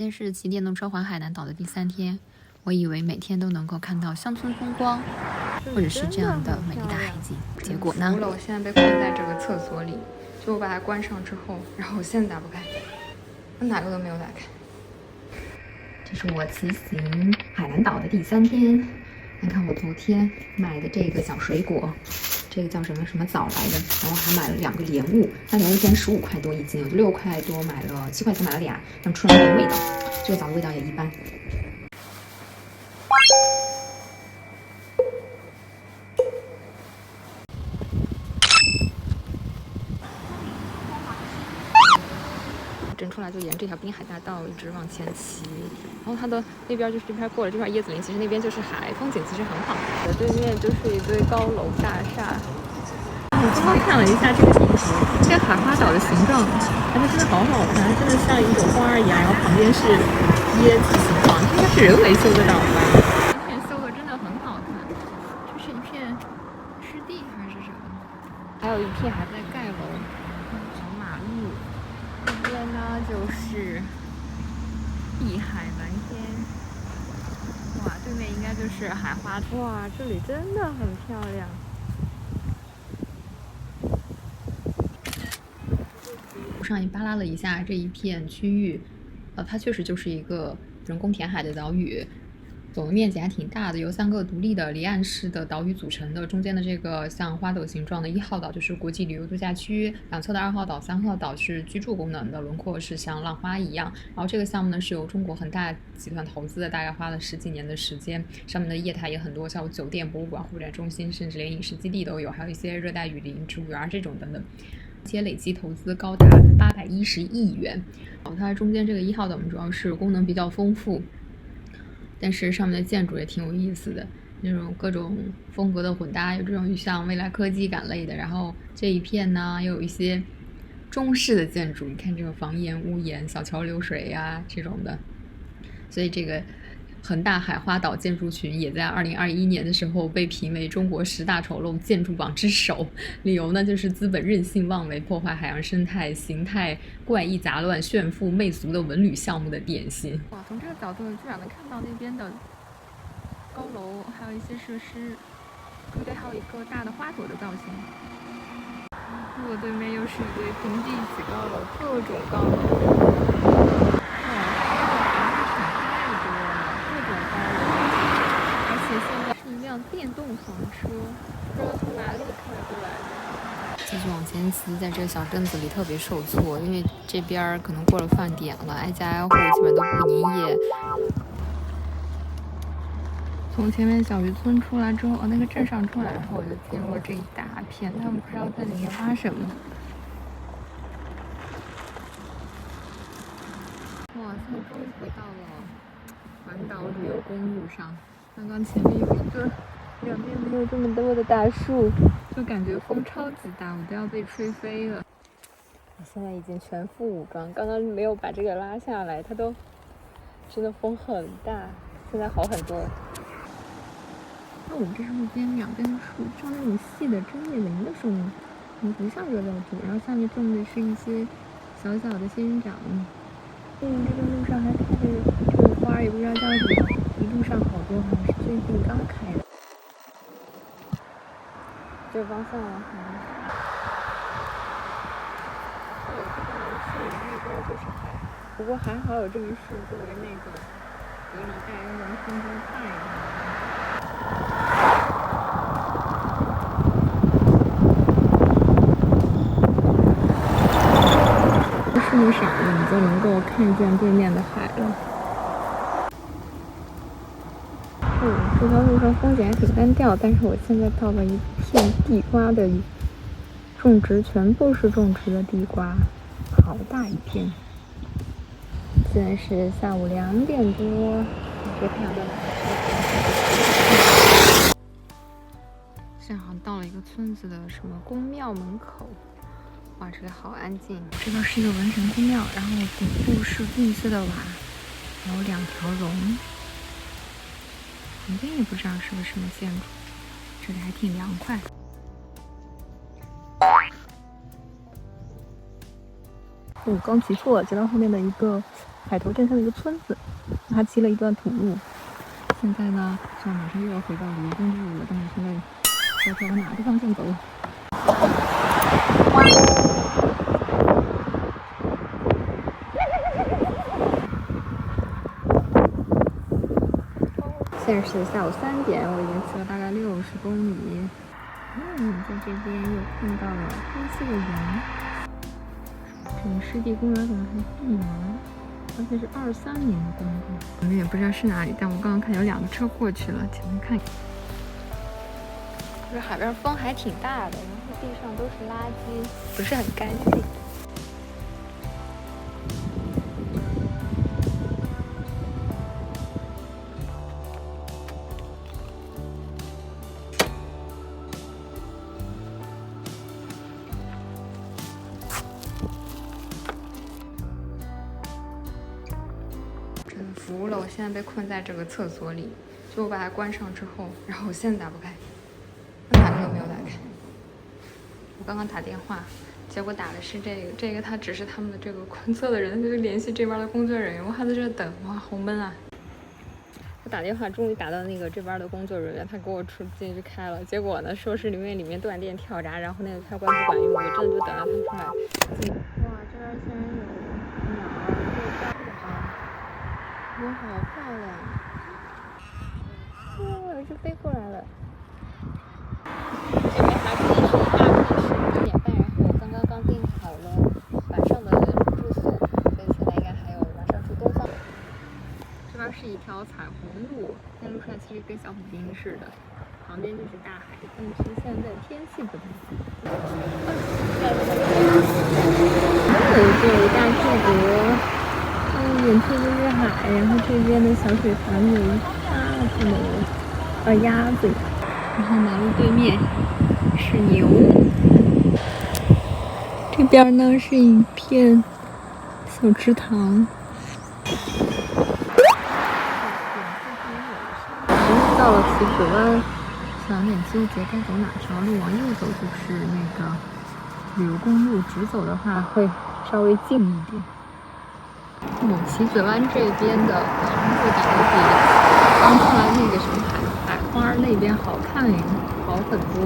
今天是骑电动车环海南岛的第3天，我以为每天都能够看到乡村风光，或者是这样的美丽大海景。结果呢？我现在被关在这个厕所里，就我把它关上之后，然后我现在打不开，哪个都没有打开。这是我骑行海南岛的第3天。你看我昨天买的这个小水果，这个叫什么枣来的，然后还买了2个莲雾，那莲雾竟然15块多一斤，我就6块多买了，7块钱买了俩，让吃了没有味道。这个枣的味道也一般。整出来就沿这条滨海大道一直往前骑，然后它的那边就是这边过了这片椰子林，其实那边就是海，风景其实很好。对面就是一堆高楼大厦。我刚刚看了一下这个地图，这个海花岛的形状，它真的好好看，真的像一朵花一样，然后旁边是椰子形状，应该是人为修的岛吧？这片修的真的很好看，这是一片湿地还是什么？还有一片还在盖楼，小马路。这边呢就是碧海蓝天，哇，对面应该就是海花，哇，这里真的很漂亮。我上也扒拉了一下这一片区域，它确实就是一个人工填海的岛屿。总的面积还挺大的，由3个独立的离岸式的岛屿组成的。中间的这个像花朵形状的1号岛就是国际旅游度假区，两侧的2号岛、3号岛是居住功能的，轮廓是像浪花一样。然后这个项目呢是由中国恒大集团投资的，大概花了10几年的时间。上面的业态也很多，像有酒店、博物馆、会展中心，甚至连影视基地都有，还有一些热带雨林、植物园这种等等。且累计投资高达810亿元。它中间这个1号岛主要是功能比较丰富。但是上面的建筑也挺有意思的，那种各种风格的混搭，有这种像未来科技感类的，然后这一片呢又有一些中式的建筑，你看这个房檐、屋檐、小桥流水呀这种的，所以这个恒大海花岛建筑群也在2021年的时候被评为中国10大丑陋建筑榜之首。理由呢就是资本任性妄为，破坏海洋生态，形态怪异杂乱，炫富媚俗的文旅项目的典型。哇，从这个角度居然能看到那边的高楼，还有一些设施，中间还有一个大的花朵的造型。我对面又是一堆平地起高楼，各种高楼。电动房车不知道从哪里开过来的。继续往前骑，在这个小镇子里特别受挫，因为这边可能过了饭点了，挨家挨户基本都不营业。从前面小渔村出来之后，那个镇上出来之后，我就进入了这一大片，他们不知道在里面挖什么。哇，现在终于回到了环岛旅游公路上。刚刚前面有一个，两边没有这么多的大树，就感觉风超级大，我都要被吹飞了。我现在已经全副武装，刚刚没有把这个拉下来，它都真的风很大，现在好很多。那我们这是路边两边的树，像那种细的针叶林的树木，不像热带树，然后下面种的是一些小小的仙人掌。这个路上还开着这个花，也不知道叫什么。一路上好多，好像是最近刚开的。这方向往海，就是海。不过还好有这个树作为那个隔离带，让人风光太大。树少了，你就能够看见对面的海了。这条路上风景还挺单调，但是我现在到了一片地瓜的种植，全部是种植的地瓜，好大一片。现在是下午2点多，别看到正好到了一个村子的什么宫庙门口，哇，这里好安静。这个是一个文神宫庙，然后顶部是绿色的瓦，还有2条龙。旁边也不知道是个什么建筑，这里还挺凉快。我刚骑错了，接到后面的一个海头镇上的一个村子，他骑了一段土路。现在呢，马上又要回到旅游公路了，但是现在要朝哪个方向走？现在是下午3点，我已经骑了大概60公里。在这边又看到了黑色的羊。这个湿地公园怎么还闭门？而且是23年的公告。我们也不知道是哪里，但我刚刚看有2个车过去了，前面看。这海边风还挺大的，然后地上都是垃圾，不是很干净。服了，我现在被困在这个厕所里，就我把它关上之后，然后我现在打不开，哪个都没有打开。我刚刚打电话，结果打的是这个他只是他们的这个观测的人，就是联系这边的工作人员，我还在这等，哇，好闷啊！我打电话终于打到那个这边的工作人员，他给我进去开了，结果呢说是里面断电跳闸，然后那个开关不管用，我真的就等着他出来。哇，这边竟然有鸟儿，哇，好漂亮！哇，这飞过来了。这边还是一大片10点半，然后我刚订好了晚上的住宿，所以现在应该还有晚上住东方。这边是一条彩虹路，那路上其实跟小普丁似的，旁边就是大海，但是现在天气不太好。这有一大巨鹅。远处就是海，然后这边的小水塘有一大群的鸭子，然后马路对面是牛，这边呢是一片小池塘。到了起水湾，想有点纠结该走哪条路，往右走就是那个旅游公路，直走的话会稍微近一点。起水湾这边的房子感觉比刚出来那个什么海花那边好看好很多，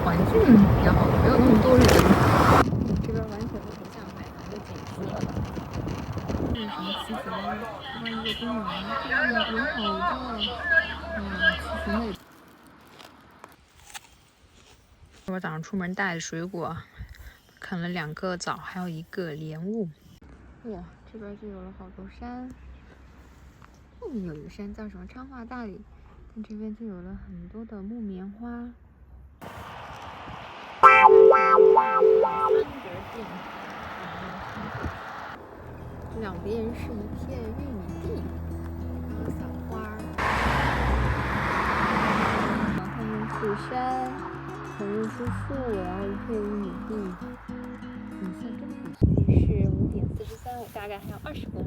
环境比较好，没有那么多人。这边完全不像海南的景色。这是什么起水湾？这边一个公园，人好多。其实那我早上出门带的水果，啃了2个枣，还有1个莲雾。哇，这边就有了好多山，后面有一个山叫什么昌化大理，但这边就有了很多的木棉花。两边是一片玉米地，还有小花儿。后面是山，前面是树，然后一片玉米地。景色真不错。是5点43，我大概还有20公里。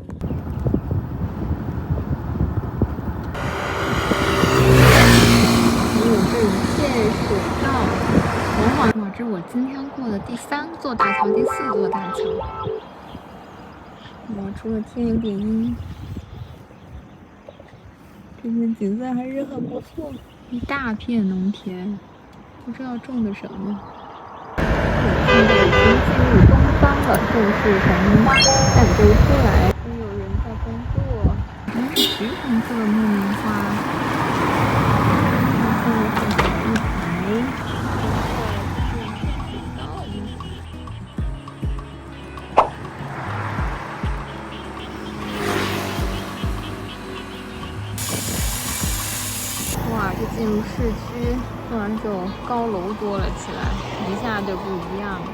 还有这一片水道，哇，这是我今天过的第3座大桥，第4座大桥。哇，除了天有点阴，这片景色还是很不错。一大片农田，不知道种的什么。现在已经进入东方了，正是从儋州出来，都有人在工作。这是橘红色的木棉花，现在看起来一排。哇，这进入市区，突然就高楼多了起来，一下就不一样了。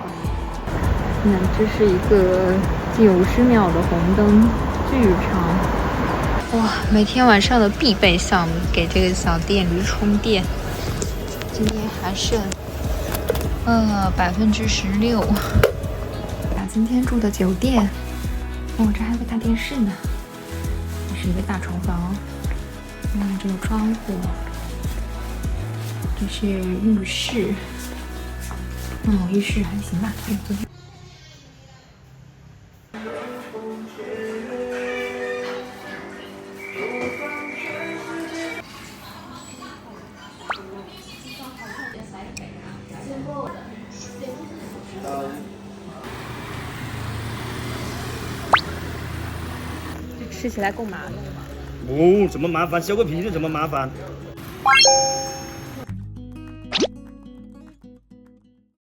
这是一个90秒的红灯，巨长。哇，每天晚上的必备项目，给这个小电驴充电。今天还剩16%。今天住的酒店，这还有个大电视呢，这是一个大床房。这有窗户，这是浴室。浴室还行吧。这吃起来够麻的。哦，这么麻烦，削个屁都这么麻烦。